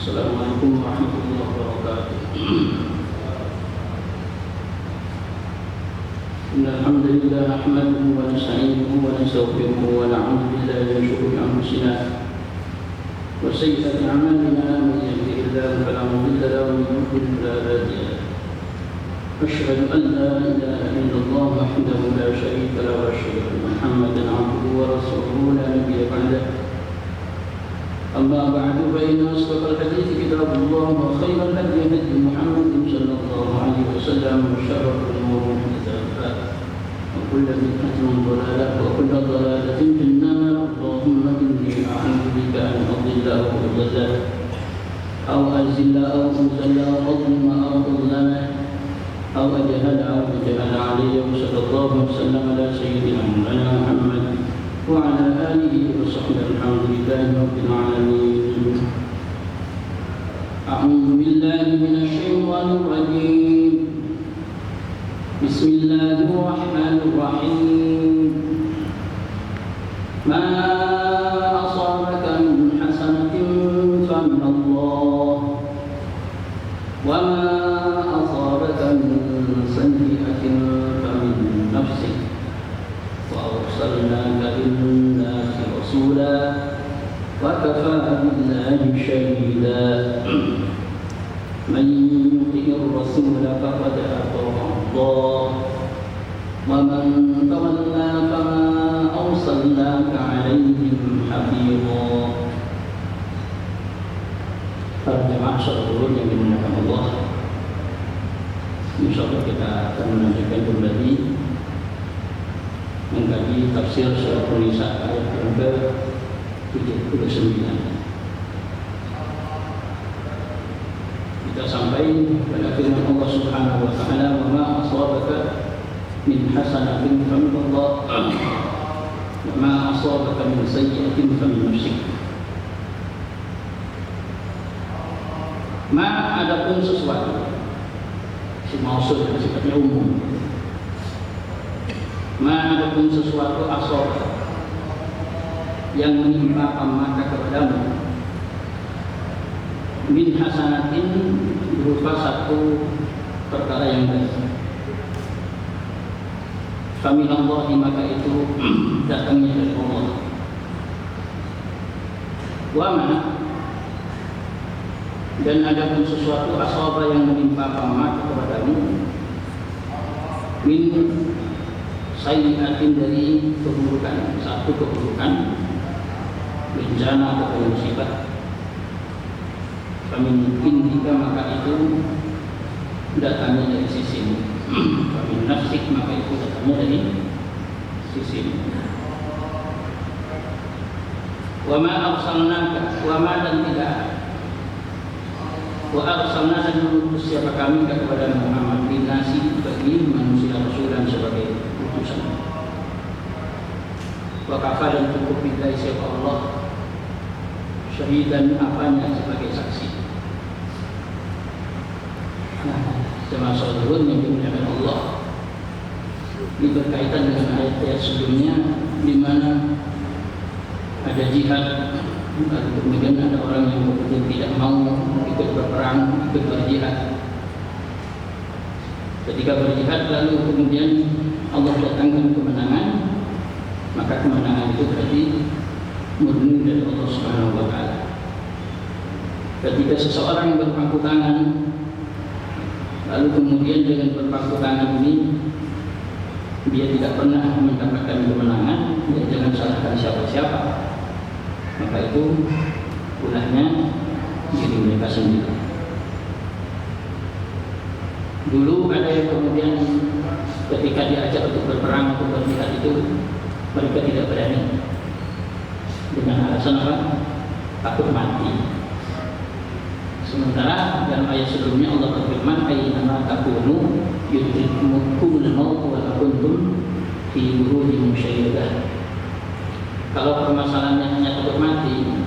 Assalamualaikum warahmatullahi wabarakatuh. Innal hamdalillah nahmaduhu wa nasta'inuhu wa nastaghfiruhu wa na'udzu billahi min shururi anfusina wa sayyiati a'malina man yahdihillahu fala mudilla lahu wa man yudlil fala hadiya lahu. Asyhadu an la ilaha illallah wahdahu la syarika lahu wa asyhadu anna Muhammadan 'abduhu wa rasuluhu la nabiyya ba'dahu. أما بعد فإن أصدق الحديث كتاب الله وخير الهدي هدي محمد صلى الله عليه وسلم وشر الأمور محدثاتها وكل بدعة ضلالة وكل ضلالة في النار. اللهم إني أعوذ بك أن أضل أو أضل أو أزل أو أزل أو أظلم أو أظلم أو أجهل أو أجهل علي. وصلى الله وسلم على سيدنا مولانا محمد وعلى آله وصحبه. الحمد لله رب العالمين. أعوذ بالله من الشيطان الرجيم. بسم الله الرحمن الرحيم. ما أصابك من حسنة فمن الله وما أصابك من سيئة فمن نفسك وأرسلناك للناس رسولا وكفى بالله شهيدا. من يطع الرسول فقد أطاع الله ومن تولى فما أرسلناك عليهم حفيظا. Para jemaah saudara yang dimuliakan Allah, insyaallah kita akan melanjutkan kembali mengkaji tafsir surat An-Nisa ayat yang ke-79. Kita sampai pada firman Allah Subhanahu wa taala, "Wa ma asabaka min hasanatin famin Allah wa ma asabaka min sayyi'atin famin nafsik." Ma adapun sesuatu, si maksud sifatnya umum. Ma adapun sesuatu asal yang menimpa maka kepadamu min hasanatin berupa satu perkara yang baik, faminallahi maka itu datangnya dari Allah. Wa ma dan adapun sesuatu asal yang menimpa maka kepadamu min sayyi'atin dari keburukan, satu keburukan, bencana atau musibah, kami indika maka itu datangnya dari sisimu, kami nafsik maka itu datangnya dari sisimu. Wa ma arsalnaka, wa ma dan tidak, wa arsalna dan mengutus siapa kami kepada Muhammad bin nasi bagi manusia rasulan sebagai utusan. Wa kafa dan cukup billahi siapa Allah syahidan apanya sebagai saksi. Nah, jemaah saudara yang dimuliakan Allah, ini berkaitan dengan ayat-ayat sebelumnya di mana ada jihad, lalu kemudian ada orang yang betul tidak mau ikut berperang, ikut berjihad. Ketika berjihad lalu kemudian Allah datangkan kemenangan, maka kemenangan itu berarti murni dari Allah Subhanahu wa taala. Ketika seseorang berpangku tangan, lalu kemudian dengan berpangku tangan ini dia tidak pernah mendapatkan kemenangan, dia jangan salahkan siapa-siapa, maka itu ulahnya diri mereka sendiri. Dulu ada yang kemudian ketika diajak untuk berperang atau berjihad itu mereka tidak berani dengan alasan apa? Takut mati. Sementara dalam ayat sebelumnya Allah berfirman, "Ayyama takunu yudrikkumul maut wa kuntum fi burujin musyayyadah." Kalau permasalahannya hanya takut mati,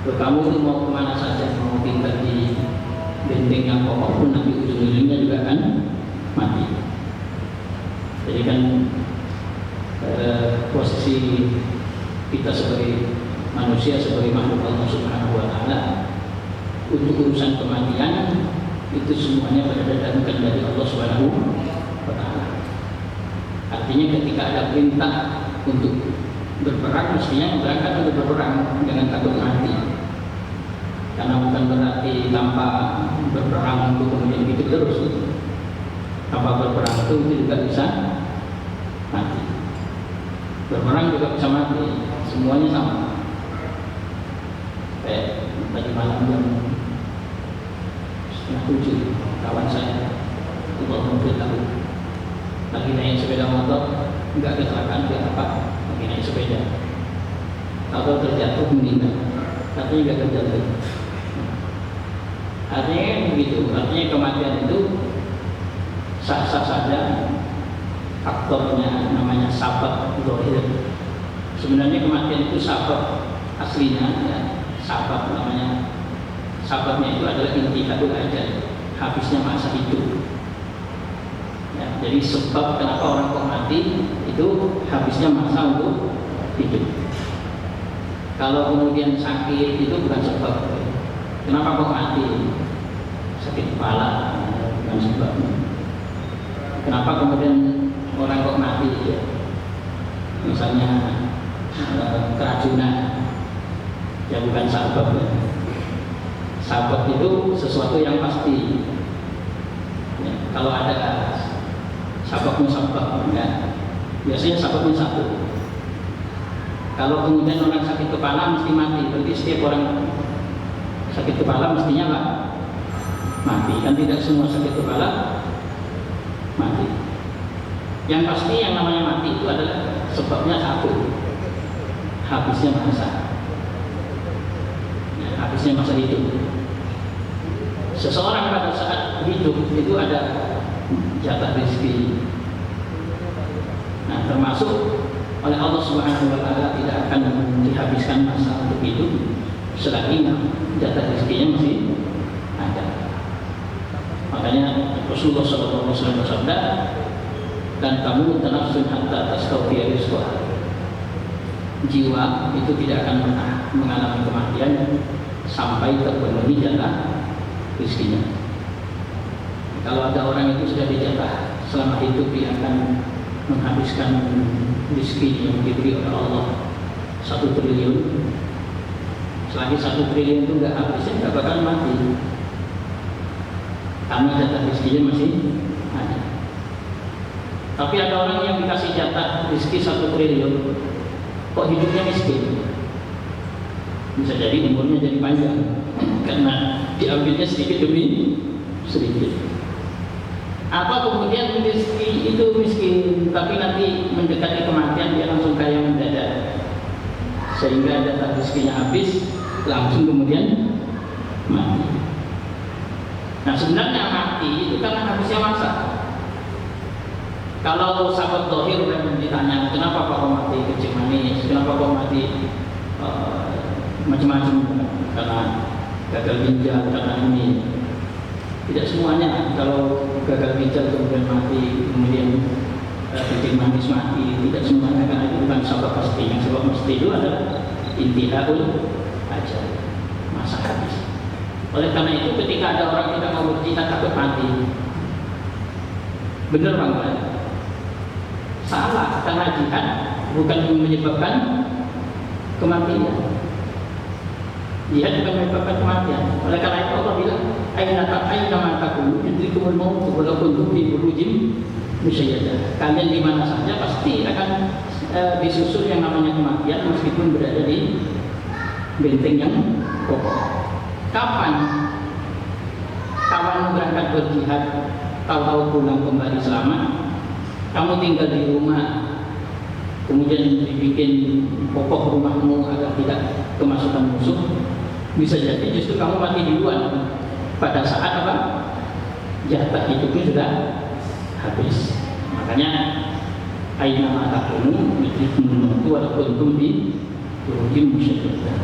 kamu itu mau kemana saja, mau tinggal di benteng yang kokoh pun nanti ujung-ujungnya juga akan mati. Jadi kan posisi kita sebagai manusia, sebagai makhluk Allah Subhanahu wa taala untuk urusan kematian itu semuanya berada dalam kendali Allah Subhanahu wa Ta'ala. Artinya ketika ada perintah untuk berperang, mestinya berangkat untuk berperang, jangan takut mati. Karena bukan berarti tanpa berperang itu kemudian hidup terus. Tanpa berperang itu juga bisa mati. Berperang juga bisa mati, semuanya sama. Tadi malam jam 6:30 kawan saya itu baru tahu lagi naik sepeda motor, nggak kecelakaan, nggak apa, lagi naik sepeda atau terjatuh meninggal, tapi nggak terjatuh. Artinya begitu, artinya kematian itu sah-sah saja. Faktornya namanya sabab zahir. Sebenarnya kematian itu sabab aslinya, ya. Sabab namanya, sababnya itu adalah intihadul ajal, habisnya masa hidup. Ya, jadi sebab kenapa orang kok mati itu habisnya masa untuk hidup. Kalau kemudian sakit itu bukan sebab. Kenapa kok mati? Sakit kepala, bukan sebab. Kenapa kemudian orang kok mati? Misalnya keracunan, ya bukan sabab. Sabab itu sesuatu yang pasti. Ya, kalau ada sababnya sabab, ya, biasanya sababnya satu. Kalau kemudian orang sakit kepala mesti mati, berarti setiap orang sakit kepala mestinya apa? Mati. Kan tidak semua sakit kepala mati. Yang pasti yang namanya mati itu adalah sebabnya satu, habisnya masa. Habisnya masa hidup. Seseorang pada saat hidup itu ada jatah rezeki. Nah, termasuk oleh Allah Subhanahu wa Ta'ala tidak akan dihabiskan masa untuk hidup selagi jatah rezekinya masih ada. Makanya Rasulullah SAW bersabda, dan kamu nafsun hatta tastawfiya rizqaha. Jiwa itu tidak akan pernah mengalami kematian sampai terpenuhi jatah rezekinya. Kalau ada orang itu sudah dijatah selama hidup, dia akan menghabiskan rezeki yang diberi oleh Allah 1 triliun. Selagi 1 triliun itu nggak habisnya, nggak bakal mati, karena jatah rezekinya masih ada. Tapi ada orang yang dikasih jatah rezeki 1 triliun, kok hidupnya miskin. Bisa jadi umurnya jadi panjang karena diambilnya sedikit demi sedikit. Atau kemudian rezeki itu miskin, tapi nanti mendekati kematian dia langsung kaya mendadak, sehingga jatah rezekinya habis, langsung kemudian mati. Nah, sebenarnya mati itu karena habisnya masa. Kalau sahabat zahir yang ditanya, kenapa kok mati kencing manis, kenapa kok mati macam-macam, karena gagal ginjal, karena ini. Tidak semuanya. Kalau gagal ginjal kemudian mati, kemudian kencing manis mati, tidak semuanya, karena itu bukan sebab pasti. Yang sebab pasti itu adalah intihadul ajal, masa habis. Oleh karena itu ketika ada orang tidak mau berjihad takut mati, benar bang? Salah, karena jihad bukan menyebabkan kematian. Jihad bukan menyebabkan kematian. Oleh karena itu Allah bilang, aina ma takunu yudrikumul maut walau kuntum fi burujin musyayyadah. Kalian di mana saja pasti akan disusul yang namanya kematian, meskipun berada di benteng yang kokoh. Kapan kawan berangkat berjihad, tahu-tahu pulang kembali selamat? Kamu tinggal di rumah, kemudian dibikin kokoh rumahmu agar tidak kemasukan musuh, bisa jadi justru kamu mati duluan pada saat apa? Jatah hidupnya sudah habis. Makanya aina ma takunu yudrikumul maut walau kuntum fi burujin musyayyadah.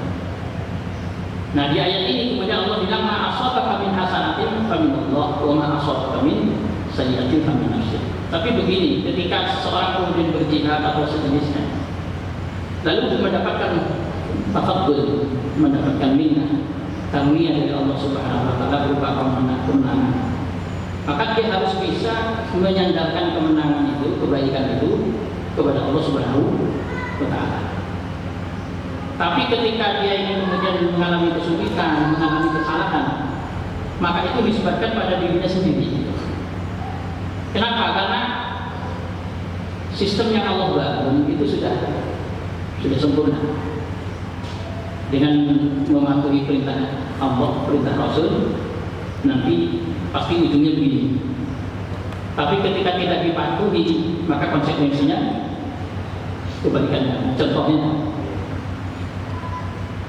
Nah, di ayat ini kemudian Allah bilang, ma asabaka min hasanatin famin Allah wa ma asabaka min sayyi'atin famin nafsik. Tapi begini, ketika seseorang kemudian berjihad atau sejenisnya, lalu mendapatkan tafaddul, mendapatkan minnah, karunia dari Allah Subhanahu wa taala berupa kemenangan. Maka dia harus bisa menyandarkan kemenangan itu, kebaikan itu kepada Allah Subhanahu wa taala. Tapi ketika dia ini kemudian mengalami kesulitan, mengalami kesalahan, maka itu disebabkan pada dirinya sendiri. Kenapa? Karena sistem yang Allah bangun itu sudah sempurna. Dengan mematuhi perintah Allah, perintah Rasul, nanti pasti ujungnya begini. Tapi ketika tidak dipatuhi, maka konsekuensinya kebalikannya. Contohnya,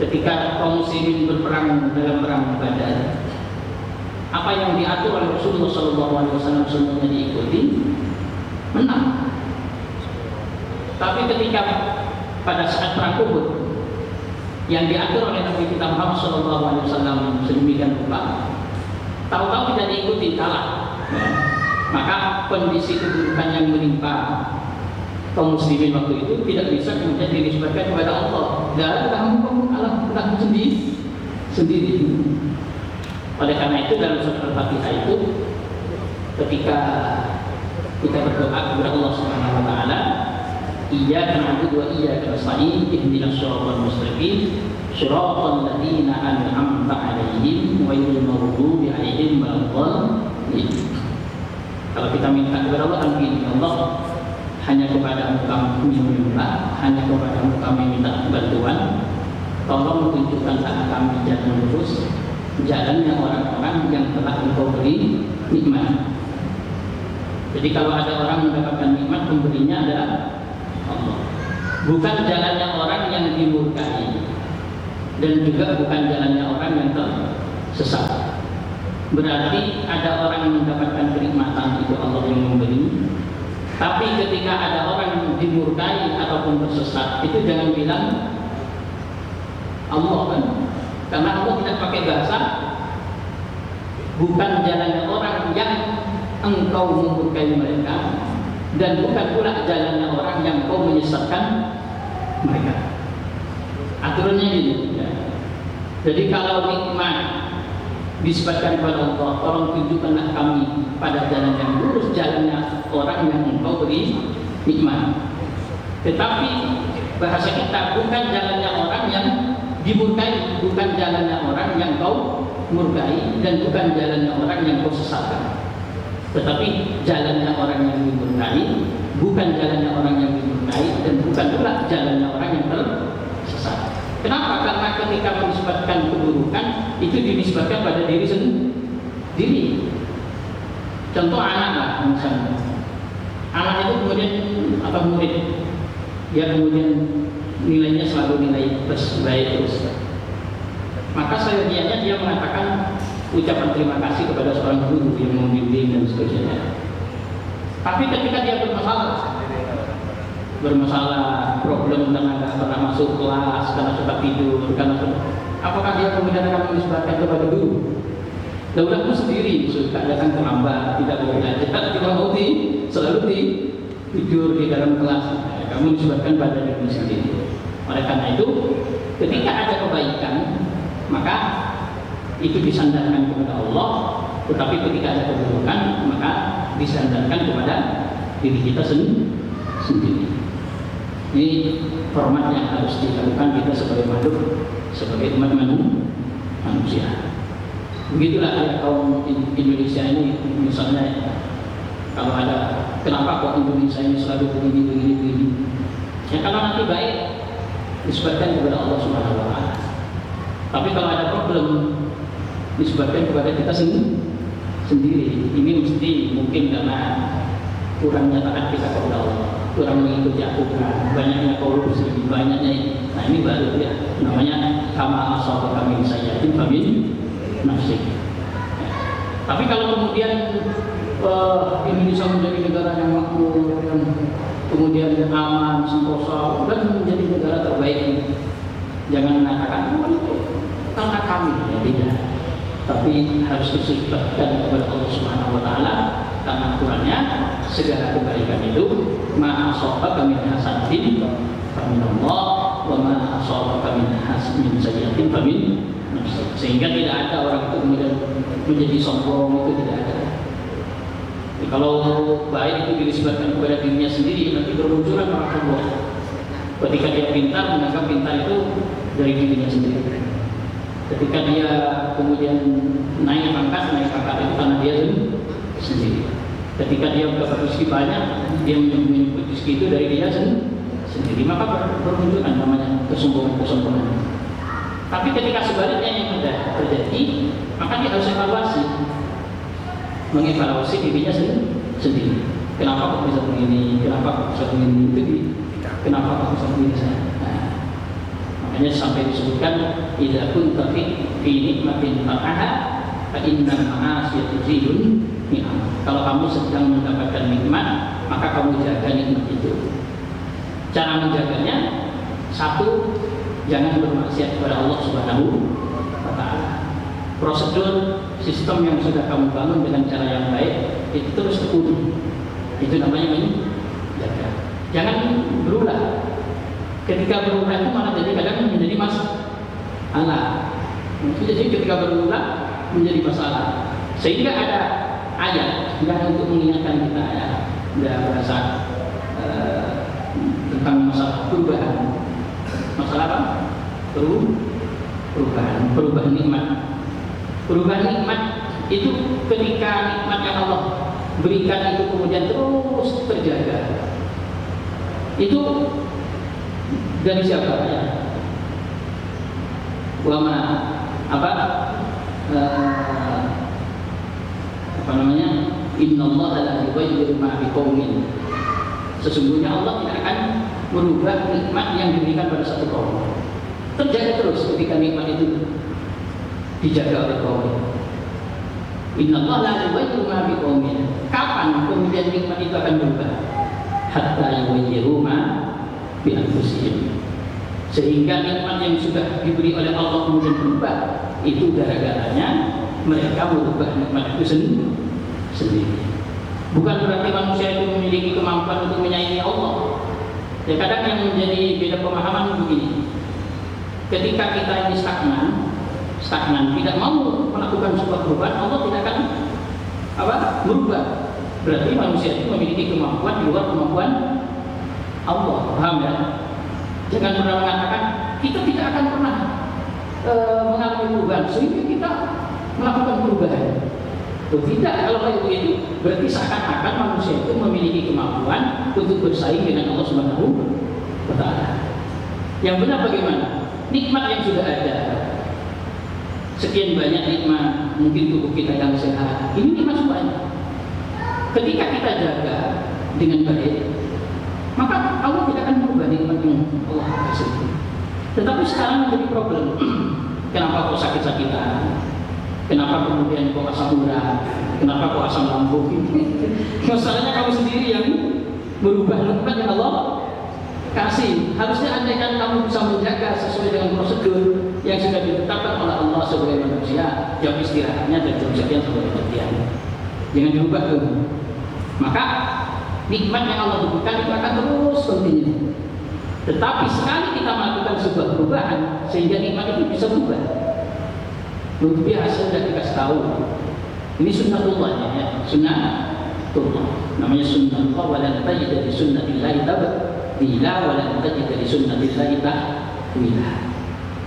ketika kaum muslimin berperang dalam perang Badar, apa yang diatur oleh Rasulullah SAW semuanya diikuti, menang. Tapi ketika pada saat perang Uhud, yang diatur oleh Nabi kita Muhammad SAW sedemikian rupa, tahu-tahu tidak diikuti, kalah. Maka kondisi keburukan yang menimpa kaum muslimin waktu itu tidak bisa kemudian dinisbatkan kepada Allah. Dan kamu Allah sendiri. Oleh karena itu dalam surat Al-Fatihah itu, ketika kita berdoa kepada Allah Subhanahu wa taala, iyyaka na'budu wa iyyaka nasta'in ihdinas shiratal mustaqim shiratal ladzina an'amta 'alaihim ghairil maghdubi 'alaihim waladdallin. Kalau kita minta kepada Allah kan begini, Allah, hanya kepadamu kami menyembah, hanya kepadamu kami minta bantuan, tolong tunjukkan kami jalan lurus, jalannya orang-orang yang telah Engkau beri nikmat. Jadi kalau ada orang mendapatkan nikmat, pemberinya adalah Allah. Bukan jalannya orang yang dimurkai, dan juga bukan jalannya orang yang tersesat. Berarti ada orang yang mendapatkan kenikmatan, itu Allah yang memberi. Tapi ketika ada orang yang dimurkai ataupun tersesat, itu jangan bilang Allah, kan? Karena Allah tidak pakai bahasa. Bukan jalannya orang yang engkau memurkai mereka, dan bukan pula jalannya orang yang kau menyesatkan mereka. Aturannya ini ya. Jadi kalau nikmat disebutkan kepada Allah, tolong tunjukkanlah kami pada jalan yang lurus, jalannya orang yang engkau beri nikmat. Tetapi bahasa kita, bukan jalannya orang yang dimurkai, bukan jalannya orang yang kau murkai, dan bukan jalannya orang yang kau sesatkan. Tetapi jalannya orang yang dimurkai, bukan jalannya orang yang dimurkai, dan bukan pula jalannya orang yang tersesat. Kenapa? Karena ketika menisbatkan keburukan, itu dinisbatkan pada diri sendiri. Contoh anak lah, misalnya anak itu kemudian atau murid, dia kemudian nilainya selalu nilai baik terus, maka seyogianya dia mengatakan ucapan terima kasih kepada seorang guru yang membimbing dan seterusnya. Tapi ketika dia bermasalah problem karena tidak pernah masuk kelas, karena suka tidur, apakah dia kemudian akan menisbatkan kepada guru? Lalu sendiri suka datang terlambat, tidak boleh belajar, tidak mau selalu tidur di dalam kelas. Kamu disebabkan pada diri sendiri. Oleh karena itu, ketika ada kebaikan, maka itu disandarkan kepada Allah. Tetapi ketika ada keburukan, maka disandarkan kepada diri kita sendiri. Ini format yang harus dilakukan kita sebagai makhluk, sebagai umat manusia. Begitulah ya kaum Indonesia ini, misalnya kalau ada kenapa kok Indonesia ini selalu begini. Ya kalau nanti baik disebutkan kepada Allah Subhanahu wa taala. Tapi kalau ada problem disebutkan kepada kita sendiri. Ini mesti mungkin karena kurangnya taat kita kepada Allah, kurang mengikuti aturan, banyaknya korupsi, banyaknya ini. Nah ini baru ya namanya kama asal kami sayyatin famin nafsik. Tapi kalau kemudian Indonesia menjadi negara yang makmur, yang kemudian aman, sentosa, dan menjadi negara terbaik, jangan mengatakan itu karena kami, ya tidak. Tapi harus disebutkan kepada Allah Subhanahu wa taala, karena aturannya segala kebaikan itu ma asabaka min hasanatin famin Allah wa ma asabaka min sayyi'atin famin nafsi. Sehingga tidak ada orang itu kemudian menjadi sombong, itu tidak ada. Jadi, kalau baik itu dinisbatkan kepada dirinya sendiri, nanti bermunculan orang sombong. Ketika dia pintar, menganggap pintar itu dari dirinya sendiri. Ketika dia kemudian naik pangkat itu karena dia sendiri. Ketika dia mendapat rezeki banyak, dia menyebut rezeki itu dari dia sendiri. Maka bermunculan namanya kesombongan. Tapi ketika sebaliknya yang sudah terjadi, maka dia harus evaluasi, mengevaluasi dirinya sendiri. Kenapa kok bisa begini? Kenapa kok bisa begini? Kenapa kok bisa begini saya? Makanya sampai disebutkan idza kunta fi nikmatin far'aha fa innal ma'asiyata zilun ni'am. Kalau kamu sedang mendapatkan nikmat, maka kamu jaga nikmat itu. Cara menjaganya, satu, jangan bermaksiat kepada Allah Subhanahu wa Ta'ala. Prosedur sistem yang sudah kamu bangun dengan cara yang baik itu terus tekuni. Itu namanya menjaga. Jangan berulah. Ketika berulah itu malah jadi kadang menjadi masalah. Jadi ketika berulah menjadi masalah. Sehingga ada ayat yang untuk mengingatkan kita ya, bahasa tentang masalah perubahan. Masalah apa? Perubahan nikmat. Perubahan nikmat itu ketika nikmat yang Allah berikan itu kemudian terus terjaga. Itu dari siapa ya? Wama apa namanya? Innallaha la yughayyiru ma biqaumin. Sesungguhnya Allah tidak akan merubah nikmat yang diberikan pada satu kaum. Terjaga terus ketika nikmat itu dijaga oleh kaum. Innallaha la yughayyiru ma biqaumin. Kapan kemudian nikmat itu akan berubah? Hatta yughayyiru ma bi anfusihim. Sehingga nikmat yang sudah diberi oleh Allah kemudian berubah, itu gara-garanya mereka merubah nikmat itu sendiri. Bukan berarti manusia itu memiliki kemampuan untuk menyayangi Allah. Ya kadang yang menjadi beda pemahaman begini. Ketika kita ini stagnan, tidak mau melakukan sebuah perubahan, Allah tidak akan merubah. Berarti manusia itu memiliki kemampuan di luar kemampuan Allah. Paham ya? Jangan pernah mengatakan kita tidak akan pernah mengalami perubahan sehingga kita melakukan perubahan. Tidak, kalau kayak begitu berarti seakan-akan manusia itu memiliki kemampuan untuk bersaing dengan Allah Subhanahu wa Ta'ala. Yang benar bagaimana? Nikmat yang sudah ada, sekian banyak nikmat, mungkin tubuh kita yang sehat, ini nikmat semuanya. Ketika kita jaga dengan baik, maka Allah tidak akan merubah nikmat yang Allah kasih. Tetapi sekarang menjadi problem. Kenapa kok sakit-sakitan? Kenapa kemudian kok asam urat? Kenapa kok asam lambung? Masalahnya kamu sendiri yang berubah nikmat yang Allah kasih. Harusnya andaikan kamu bisa menjaga sesuai dengan prosedur yang sudah ditetapkan oleh Allah sebagai manusia, jam istirahatnya dan jam sekian sampai kematian. Jangan dirubah tuh. Maka nikmat yang Allah berikan itu akan terus kontinu. Tetapi sekali kita melakukan sebuah perubahan sehingga nikmat itu bisa berubah. Luar biasa sudah dikasih tahu. Ini sunnatullah ya, sunnatullah. Namanya sunnatullah walan tajid di sunnatillahi tabdila walan tajid di sunnatillahi tahwila.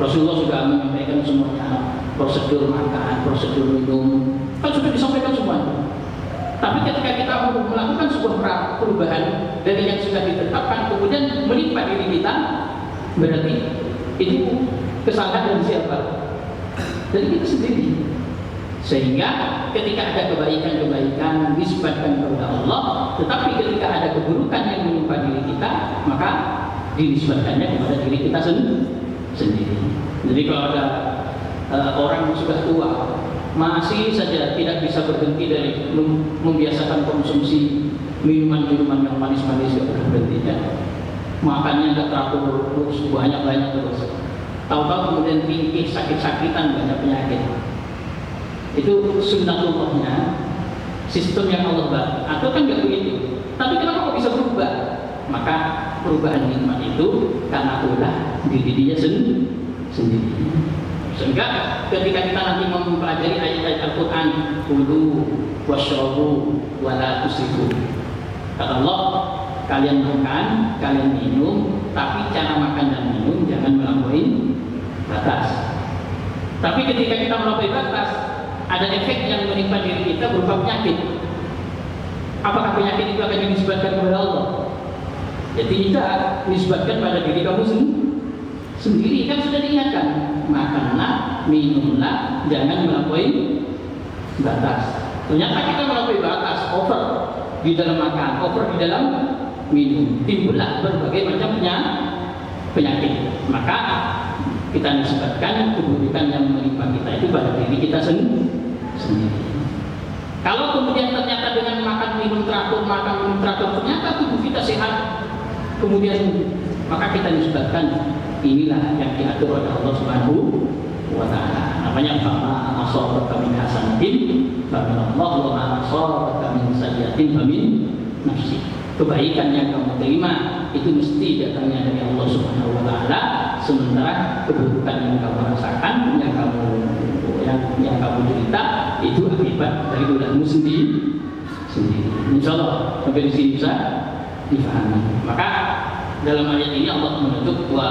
Rasulullah sudah menyampaikan semuanya, prosedur makan, prosedur minum, kan sudah disampaikan semuanya. Tapi ketika kita melakukan sebuah perubahan dari yang sudah ditetapkan kemudian menimpa diri kita, berarti itu kesalahan dari siapa? Dari kita sendiri. Sehingga ketika ada kebaikan-kebaikan disebabkan kepada Allah, tetapi ketika ada keburukan yang menimpa diri kita, maka dinisbatkannya kepada diri kita sendiri. Jadi kalau ada orang yang sudah tua masih saja tidak bisa berhenti dari membiasakan konsumsi minuman-minuman yang manis-manis, tidak berhenti ya. Makannya tidak teratur terus, banyak-banyak terus. Tahu-tahu kemudian tinggi, sakit-sakitan, banyak penyakit. Itu sunnatullahnya, sistem yang Allah buat. Atau kan nggak begitu. Tapi kenapa kok bisa berubah? Maka perubahan nikmat itu karena ulah diri dia sendiri. Sehingga ketika kita nanti mempelajari ayat-ayat Al-Quran, kulu washrabu wala tusrifu, kata Allah, kalian makan, kalian minum, tapi cara makan dan minum jangan melampaui batas. Tapi ketika kita melampaui batas, ada efek yang menimpa diri kita berupa penyakit. Apakah penyakit itu akan dinisbatkan kepada Allah? Jadi tidak dinisbatkan pada diri kamu sendiri, kan sudah diingatkan, makanlah, minumlah, jangan melampaui batas. Ternyata kita melampaui batas, over di dalam makan, over di dalam minum, timbullah berbagai macam penyakit. Maka kita nisbatkan keburukan yang menimpa kita itu pada diri kita sendiri. Kalau kemudian ternyata dengan makan minum teratur ternyata tubuh kita sehat, kemudian maka kita nisbatkan inilah yang diatur oleh Allah Subhanahu wa Ta'ala. Namanya fama asabaka min hasanatin famin Allah wa ma asabaka min sayyi'atin famin nafsi. Kebaikan yang kamu terima itu mesti datangnya dari Allah Subhanahu wa Ta'ala, sementara keburukan yang kamu rasakan, yang kamu cerita itu akibat dari ulahmu sendiri. Insyaallah sampai di sini bisa difahami. Maka dalam ayat ini Allah menutup wa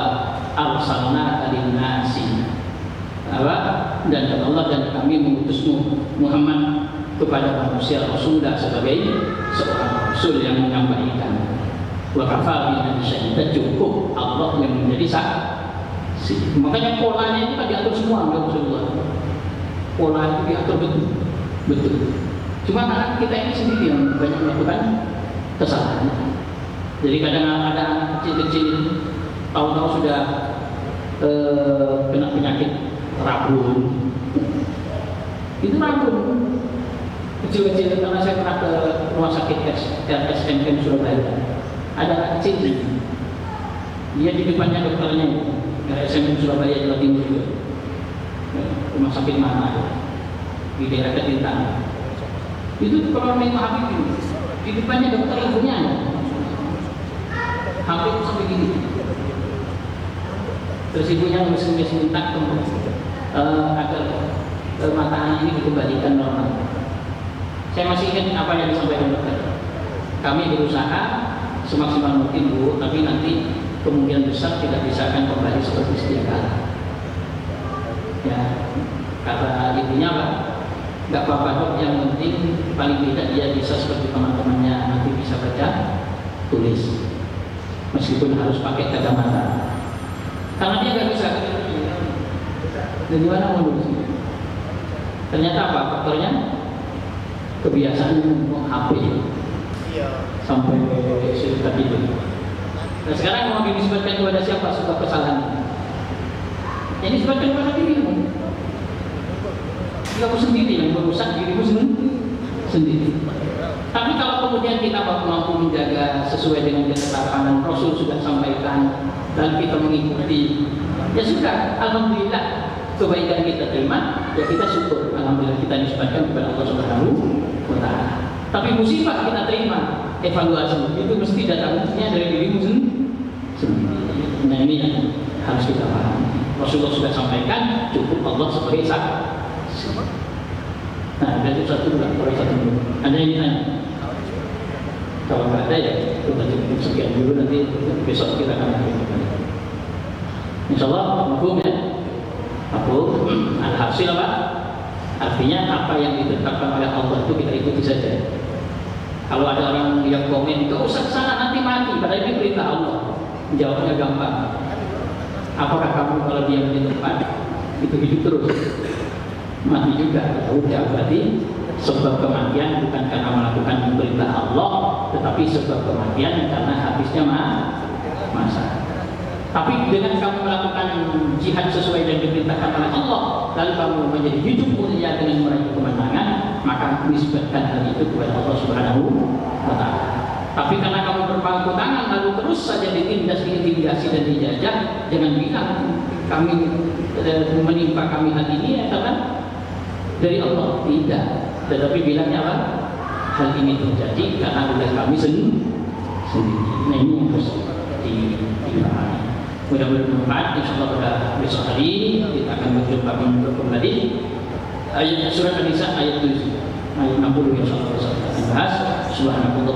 arsalna lin-nasi, dan kata Allah, dan kami mengutusmu Muhammad kepada manusia Rasulullah sebagai seorang Rasul yang menyampaikan. Wa kafa billahi syahida, cukup Allah yang menjadi saksi. Makanya polanya itu kan diatur semua oleh Rasulullah. Pola itu diatur betul. Cuma karena kita ini sendiri yang banyak melakukan kesalahan. Jadi kadang ada anak kecil-kecil tahu-tahu sudah kena penyakit rabun. Itu rabun kecil-kecil, karena saya pernah ke rumah sakit RSMM Surabaya. Ada anak kecil, dia di depannya dokternya RSMM Surabaya Jawa Timur juga. Rumah sakit mana di daerah Ketintang. Itu kalau main Habib ini, di depannya dokter ibunya Habib sampai gini. Terus ibunya mesin minta agar mata anak ini dikembalikan normal. Saya masih ingat apa yang disampaikan dokter. Kami berusaha semaksimal mungkin Bu, tapi nanti kemungkinan besar tidak bisa akan kembali seperti sedia kala. Ya, kata ibunya Pak, nggak apa-apa dok, yang penting paling tidak dia bisa seperti teman-temannya, nanti bisa baca tulis, meskipun harus pakai kacamata, karena dia nggak bisa. Dan gimana mau nulis? Ternyata apa faktornya? Kebiasaan ngomong HP sampai sedekat itu. Nah sekarang mau dinisbatkan kepada siapa sebab kesalahan? Ini disebabkan kepada dirimu. Kamu sendiri yang merusak dirimu sendiri. Tapi kalau kemudian kita mampu menjaga sesuai dengan ketetapan dan Rasul sudah sampaikan dan kita mengikuti, ya sudah, alhamdulillah kebaikan kita terima, ya kita syukur, alhamdulillah kita nisbatkan kepada Allah Subhanahu wa Ta'ala. Tapi musibah kita terima, evaluasi itu mesti datangnya dari dirimu sendiri. Nah ini yang harus kita pahami. Rasulullah sudah sampaikan, cukup Allah sebagai saksi. Nah, dari satu dulu. Ada yang ditanya? Kalau nggak ada ya, kita cukup sekian dulu, nanti besok kita akan lanjutkan. Insyaallah, mafhum ya? Mafhum. Alhasil apa? Artinya apa yang ditetapkan oleh Allah itu kita ikuti saja. Kalau ada orang yang komen, "Gak usah kesana nanti mati," padahal ini perintah Allah. Jawabnya gampang. Apakah kamu kalau diam di tempat itu hidup terus? Mati juga. Udah, berarti sebab kematian bukan karena melakukan perintah Allah, tetapi sebab kematian karena habisnya masa. Tapi dengan kamu melakukan jihad sesuai yang diperintahkan oleh Allah, lalu kamu menjadi hidup mulia dengan meraih kemenangan, maka nisbatkan hal itu kepada Allah Subhanahu wa Ta'ala. Tapi karena kamu berpangku tangan lalu terus saja ditindas, diintimidasi dan dijajah, jangan bilang kami menimpa kami hal ini adalah dari Allah, tidak. Tetapi bilangnya apa? Hal ini terjadi karena ulah kami sendiri. Nah ini yang harus dipahami. Mudah-mudahan bermanfaat. Insyaallah pada besok hari kita akan mencoba kembali ayat surat An-Nisa ayat 7 ayat 60 insyaallah kita bahas. Subhanallah.